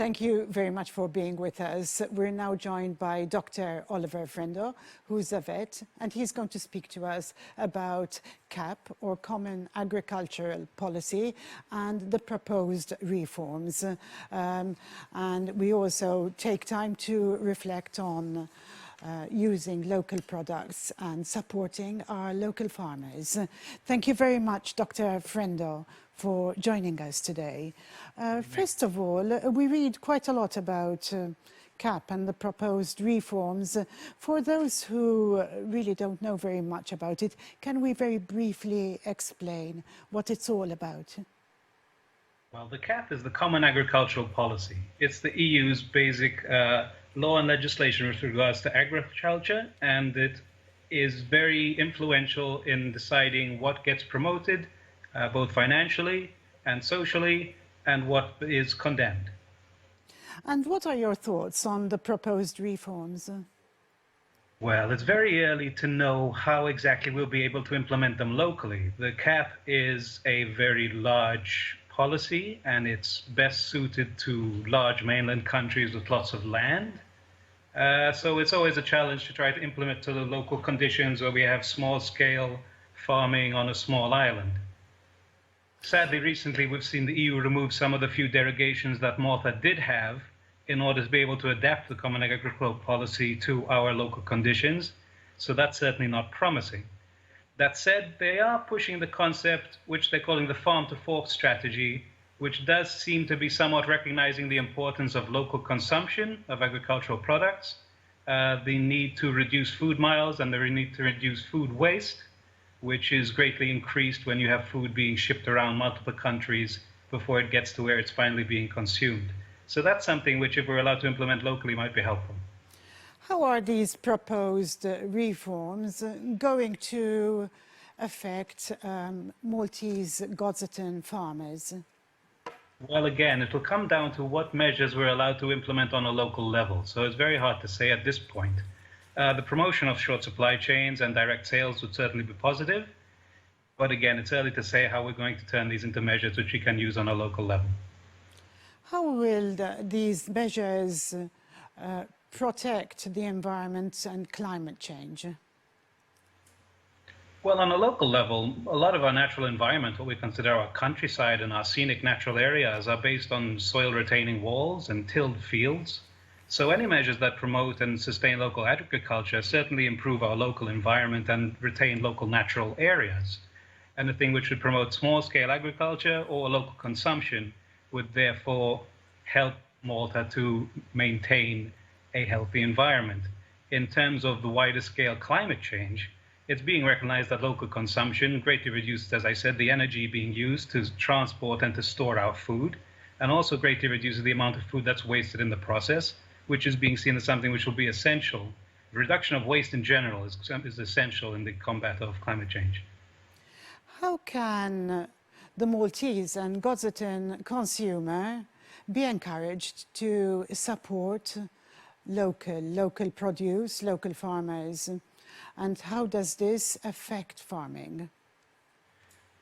Thank you very much for being with us. We're now joined by Dr. Oliver Frendo, who's a vet, and he's going to speak to us about CAP, or Common Agricultural Policy, and the proposed reforms. And we also take time to reflect on using local products and supporting our local farmers. Thank you very much, Dr. Frendo, for joining us today. First of all, we read quite a lot about CAP and the proposed reforms. For those who really don't know very much about it, can we very briefly explain what it's all about? Well, the CAP is the Common Agricultural Policy. It's the EU's basic law and legislation with regards to agriculture, and it is very influential in deciding what gets promoted, both financially and socially, and what is condemned. And what are your thoughts on the proposed reforms? Well, it's very early to know how exactly we'll be able to implement them locally. The CAP is a very large policy, and it's best suited to large mainland countries with lots of land. So it's always a challenge to try to implement to the local conditions where we have small-scale farming on a small island. Sadly, recently we've seen the EU remove some of the few derogations that Malta did have in order to be able to adapt the Common Agricultural Policy to our local conditions. So that's certainly not promising. That said, they are pushing the concept, which they're calling the farm-to-fork strategy, which does seem to be somewhat recognizing the importance of local consumption of agricultural products, the need to reduce food miles, and the need to reduce food waste, which is greatly increased when you have food being shipped around multiple countries before it gets to where it's finally being consumed. So that's something which, if we're allowed to implement locally, might be helpful. How are these proposed reforms going to affect Maltese Godzatan farmers? Well, again, it will come down to what measures we're allowed to implement on a local level. So it's very hard to say at this point. The promotion of short supply chains and direct sales would certainly be positive. But again, it's early to say how we're going to turn these into measures which we can use on a local level. How will these measures protect the environment and climate change? Well, on a local level, a lot of our natural environment, what we consider our countryside and our scenic natural areas, are based on soil retaining walls and tilled fields. So any measures that promote and sustain local agriculture certainly improve our local environment and retain local natural areas. Anything which would promote small-scale agriculture or local consumption would therefore help Malta to maintain a healthy environment. In terms of the wider scale climate change, it's being recognized that local consumption greatly reduces, as I said, the energy being used to transport and to store our food, and also greatly reduces the amount of food that's wasted in the process, which is being seen as something which will be essential. The reduction of waste in general is essential in the combat of climate change. How can the Maltese and Godzatan consumer be encouraged to support local produce, local farmers? And how does this affect farming?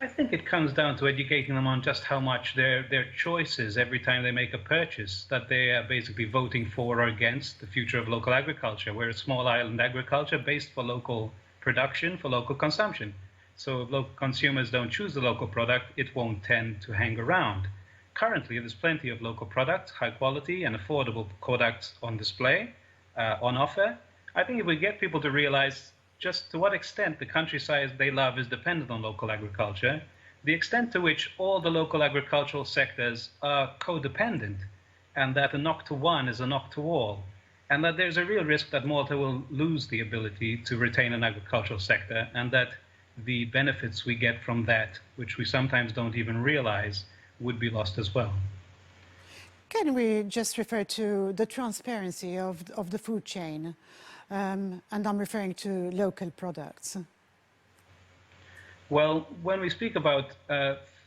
I think it comes down to educating them on just how much their choices every time they make a purchase, that they are basically voting for or against the future of local agriculture. We're a small island agriculture based for local production, for local consumption. So if local consumers don't choose the local product, it won't tend to hang around. Currently, there's plenty of local products, high quality and affordable products on display, on offer. I think if we get people to realize just to what extent the countryside they love is dependent on local agriculture, the extent to which all the local agricultural sectors are codependent, and that a knock to one is a knock to all, and that there's a real risk that Malta will lose the ability to retain an agricultural sector, and that the benefits we get from that, which we sometimes don't even realize, would be lost as well. Can we just refer to the transparency of the food chain? And I'm referring to local products. Well, when we speak about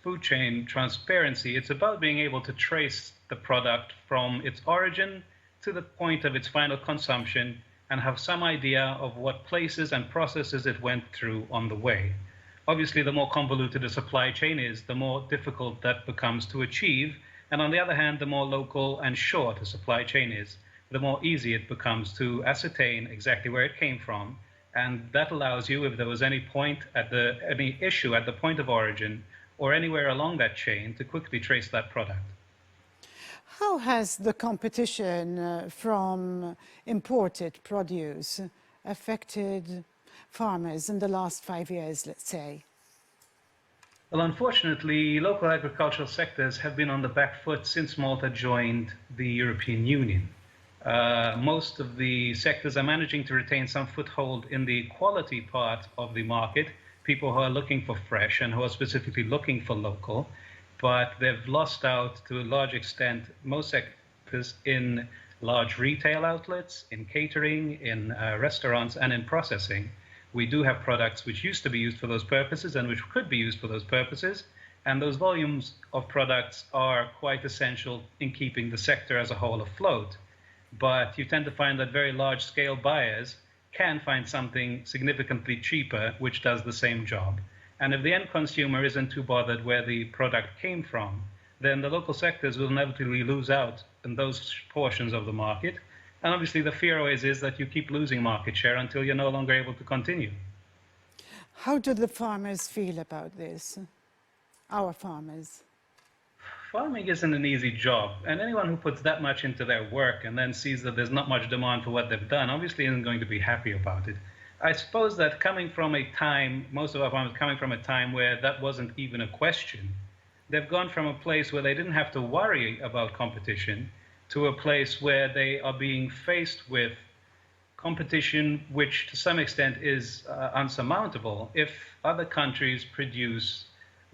food chain transparency, it's about being able to trace the product from its origin to the point of its final consumption and have some idea of what places and processes it went through on the way. Obviously, the more convoluted a supply chain is, the more difficult that becomes to achieve, And on the other hand, the more local and short a supply chain is, the more easy it becomes to ascertain exactly where it came from. And that allows you, if there was any issue at the point of origin or anywhere along that chain, to quickly trace that product. How has the competition from imported produce affected farmers in the last 5 years, let's say? Well, unfortunately, local agricultural sectors have been on the back foot since Malta joined the European Union. Most of the sectors are managing to retain some foothold in the quality part of the market, people who are looking for fresh and who are specifically looking for local, but they've lost out to a large extent, most sectors, in large retail outlets, in catering, in restaurants, and in processing. We do have products which used to be used for those purposes and which could be used for those purposes, and those volumes of products are quite essential in keeping the sector as a whole afloat. But you tend to find that very large-scale buyers can find something significantly cheaper which does the same job. And if the end consumer isn't too bothered where the product came from, then the local sectors will inevitably lose out in those portions of the market. And obviously the fear always is that you keep losing market share until you're no longer able to continue. How do the farmers feel about this, our farmers? Farming isn't an easy job, and anyone who puts that much into their work and then sees that there's not much demand for what they've done obviously isn't going to be happy about it. I suppose that coming from a time, most of our farmers coming from a time where that wasn't even a question, they've gone from a place where they didn't have to worry about competition to a place where they are being faced with competition which to some extent is unsurmountable. If other countries produce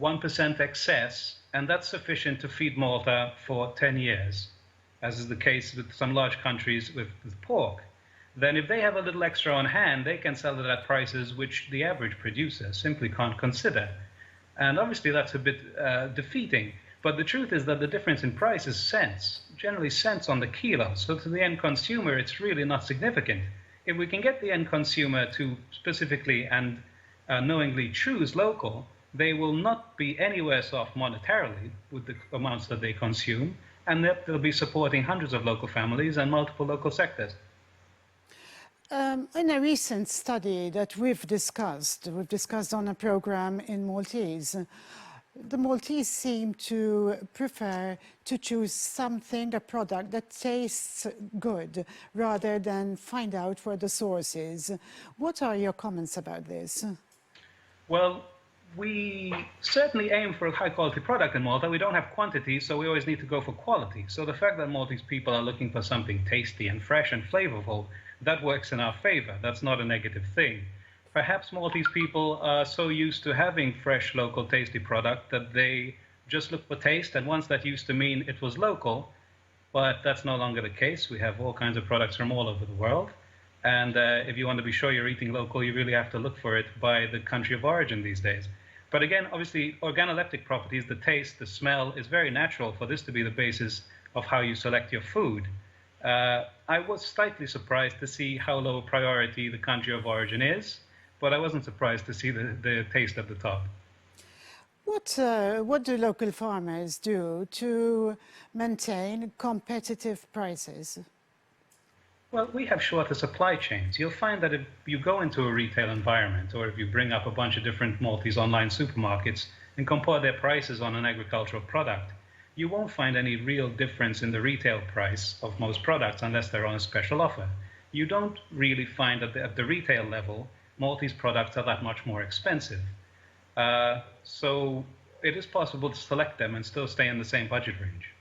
1% excess, and that's sufficient to feed Malta for 10 years, as is the case with some large countries with pork, then if they have a little extra on hand, they can sell it at prices which the average producer simply can't consider. And obviously that's a bit defeating, but the truth is that the difference in price is cents, generally cents on the kilo. So to the end consumer, it's really not significant. If we can get the end consumer to specifically and knowingly choose local, they will not be any worse off monetarily with the amounts that they consume, and they'll be supporting hundreds of local families and multiple local sectors. In a recent study that we've discussed on a program in Maltese, the Maltese seem to prefer to choose something, a product that tastes good, rather than find out where the source is. What are your comments about this? Well, we certainly aim for a high-quality product in Malta. We don't have quantity, so we always need to go for quality. So the fact that Maltese people are looking for something tasty and fresh and flavorful, that works in our favor. That's not a negative thing. Perhaps Maltese people are so used to having fresh, local, tasty product that they just look for taste, and once that used to mean it was local, but that's no longer the case. We have all kinds of products from all over the world. And if you want to be sure you're eating local, you really have to look for it by the country of origin these days. But again, obviously, organoleptic properties, the taste, the smell, is very natural for this to be the basis of how you select your food. I was slightly surprised to see how low a priority the country of origin is, but I wasn't surprised to see the taste at the top. What do local farmers do to maintain competitive prices? Well, we have shorter supply chains. You'll find that if you go into a retail environment, or if you bring up a bunch of different Maltese online supermarkets and compare their prices on an agricultural product, you won't find any real difference in the retail price of most products unless they're on a special offer. You don't really find that at the retail level, Maltese products are that much more expensive. So it is possible to select them and still stay in the same budget range.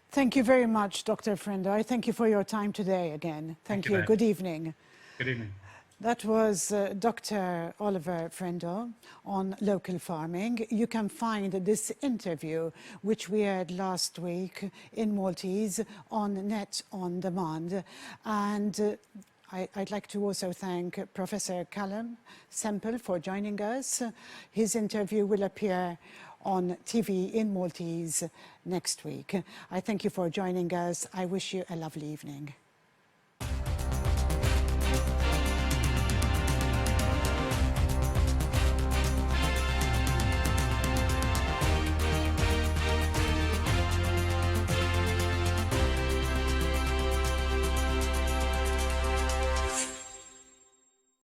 Thank you very much, Dr. Frendo. I thank you for your time today again. Thank you. Good evening. Good evening. That was Dr. Oliver Frendo on local farming. You can find this interview, which we had last week in Maltese, on Net On Demand. And I'd like to also thank Professor Callum Semple for joining us. His interview will appear on TV in Maltese next week. I thank you for joining us. I wish you a lovely evening.